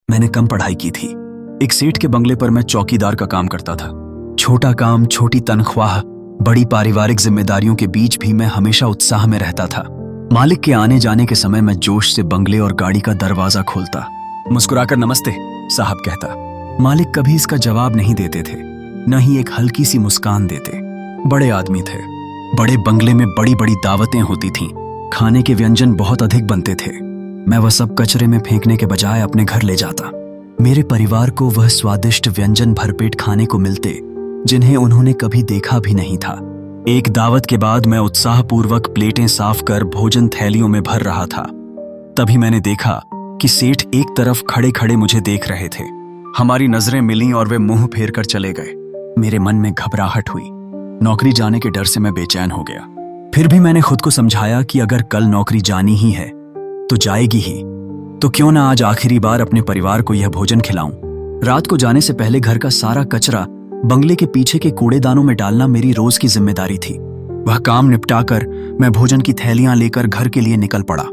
मैंने कम पढ़ाई की थी। एक सेठ के बंगले पर मैं चौकीदार का काम करता था। छोटा काम, छोटी तनख्वाह, बड़ी पारिवारिक जिम्मेदारियों के बीच भी मैं हमेशा उत्साह में रहता था। मालिक के आने जाने के समय मैं जोश से बंगले और गाड़ी का दरवाजा खोलता, मुस्कुराकर नमस्ते साहब कहता। मालिक कभी इसका जवाब नहीं देते थे, न ही एक हल्की सी मुस्कान देते। बड़े आदमी थे। बड़े बंगले में बड़ी बड़ी दावतें होती थीं। खाने के व्यंजन बहुत अधिक बनते थे। मैं वह सब कचरे में फेंकने के बजाय अपने घर ले जाता। मेरे परिवार को वह स्वादिष्ट व्यंजन भरपेट खाने को मिलते जिन्हें उन्होंने कभी देखा भी नहीं था। एक दावत के बाद मैं उत्साहपूर्वक प्लेटें साफ कर भोजन थैलियों में भर रहा था। तभी मैंने देखा कि सेठ एक तरफ खड़े खड़े मुझे देख रहे थे। हमारी नजरें मिलीं और वे मुंह फेर कर चले गए। मेरे मन में घबराहट हुई। नौकरी जाने के डर से मैं बेचैन हो गया। फिर भी मैंने खुद को समझाया कि अगर कल नौकरी जानी ही है तो जाएगी ही, तो क्यों ना आज आखिरी बार अपने परिवार को यह भोजन खिलाऊं। रात को जाने से पहले घर का सारा कचरा बंगले के पीछे के कूड़ेदानों में डालना मेरी रोज की जिम्मेदारी थी। वह काम निपटाकर मैं भोजन की थैलियां लेकर घर के लिए निकल पड़ा।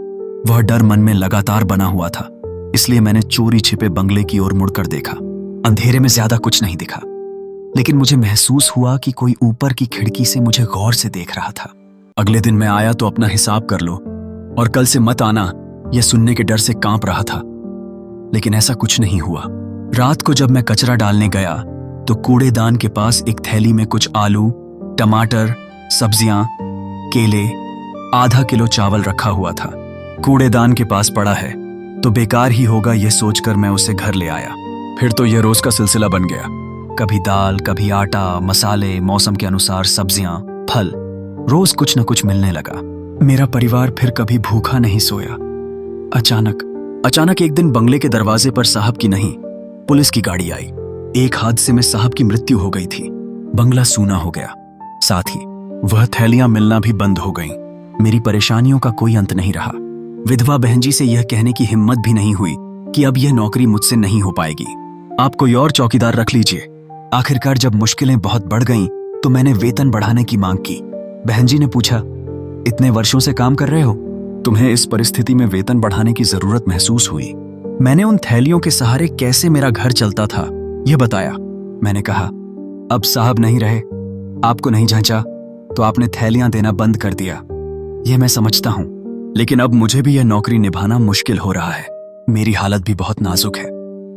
वह डर मन में लगातार बना हुआ था, इसलिए मैंने चोरी छिपे बंगले की ओर मुड़कर देखा। अंधेरे में ज्यादा कुछ नहीं दिखा, लेकिन मुझे महसूस हुआ कि कोई ऊपर की खिड़की से मुझे गौर से देख रहा था। अगले दिन मैं आया तो अपना हिसाब कर लो और कल से मत आना, यह सुनने के डर से कांप रहा था। लेकिन ऐसा कुछ नहीं हुआ। रात को जब मैं कचरा डालने गया तो कूड़ेदान के पास एक थैली में कुछ आलू, टमाटर, सब्जियां, केले, आधा किलो चावल रखा हुआ था। कूड़ेदान के पास पड़ा है तो बेकार ही होगा, यह सोचकर मैं उसे घर ले आया। फिर तो यह रोज का सिलसिला बन गया। कभी दाल, कभी आटा, मसाले, मौसम के अनुसार सब्जियां, फल, रोज कुछ न कुछ मिलने लगा। मेरा परिवार फिर कभी भूखा नहीं सोया। अचानक एक दिन बंगले के दरवाजे पर साहब की नहीं, पुलिस की गाड़ी आई। एक हादसे में साहब की मृत्यु हो गई थी। बंगला सूना हो गया, साथ ही वह थैलियां मिलना भी बंद हो गईं। मेरी परेशानियों का कोई अंत नहीं रहा। विधवा बहन जी से यह कहने की हिम्मत भी नहीं हुई कि अब यह नौकरी मुझसे नहीं हो पाएगी, आप कोई और चौकीदार रख लीजिए। आखिरकार जब मुश्किलें बहुत बढ़ गईं तो मैंने वेतन बढ़ाने की मांग की। बहन जी ने पूछा, इतने वर्षों से काम कर रहे हो, तुम्हें इस परिस्थिति में वेतन बढ़ाने की जरूरत महसूस हुई? मैंने उन थैलियों के सहारे कैसे मेरा घर चलता था यह बताया। मैंने कहा, अब साहब नहीं रहे, आपको नहीं जांचा तो आपने थैलियां देना बंद कर दिया, यह मैं समझता हूं, लेकिन अब मुझे भी यह नौकरी निभाना मुश्किल हो रहा है। मेरी हालत भी बहुत नाजुक है।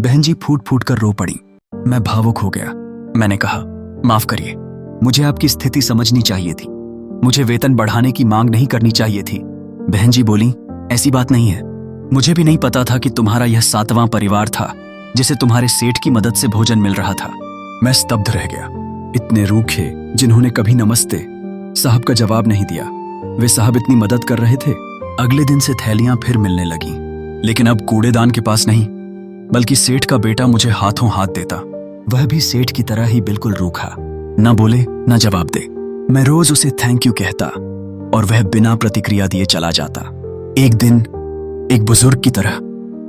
बहन जी फूट फूट कर रो पड़ी। मैं भावुक हो गया। मैंने कहा, माफ करिए, मुझे आपकी स्थिति समझनी चाहिए थी। मुझे वेतन बढ़ाने की मांग नहीं करनी चाहिए थी। बहन जी बोली, ऐसी बात नहीं है, मुझे भी नहीं पता था कि तुम्हारा यह 7वां परिवार था जिसे तुम्हारे सेठ की मदद से भोजन मिल रहा था। मैं स्तब्ध रह गया। इतने रूखे जिन्होंने कभी नमस्ते साहब का जवाब नहीं दिया, वे साहब इतनी मदद कर रहे थे। अगले दिन से थैलियां फिर मिलने लगी, लेकिन अब कूड़ेदान के पास नहीं, बल्कि सेठ का बेटा मुझे हाथों हाथ देता। वह भी सेठ की तरह ही बिल्कुल रूखा, न बोले न जवाब दे। मैं रोज उसे थैंक यू कहता और वह बिना प्रतिक्रिया दिए चला जाता। एक दिन एक बुजुर्ग की तरह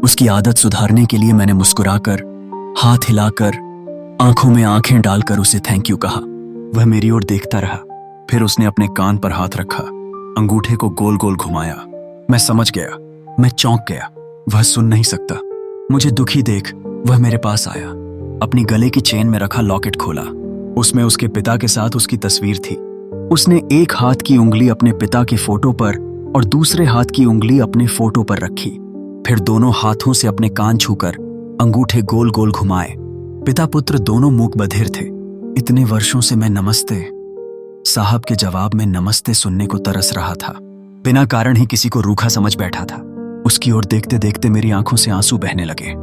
उसकी आदत सुधारने के लिए मैंने मुस्कुराकर, हाथ हिलाकर, आंखों में आंखें डालकर उसे थैंक यू कहा। वह मेरी ओर देखता रहा। फिर उसने अपने कान पर हाथ रखा, अंगूठे को गोल गोल घुमाया। मैं समझ गया, मैं चौंक गया। वह सुन नहीं सकता। मुझे दुखी देख वह मेरे पास आया। अपनी गले की चेन में रखा लॉकेट खोला। उसमें उसके पिता के साथ उसकी तस्वीर थी। उसने एक हाथ की उंगली अपने पिता के फोटो पर और दूसरे हाथ की उंगली अपने फोटो पर रखी। फिर दोनों हाथों से अपने कान छूकर अंगूठे गोल गोल घुमाए। पिता पुत्र दोनों मूक बधिर थे। इतने वर्षों से मैं नमस्ते साहब के जवाब में नमस्ते सुनने को तरस रहा था। बिना कारण ही किसी को रूखा समझ बैठा था। उसकी ओर देखते देखते मेरी आंखों से आंसू बहने लगे।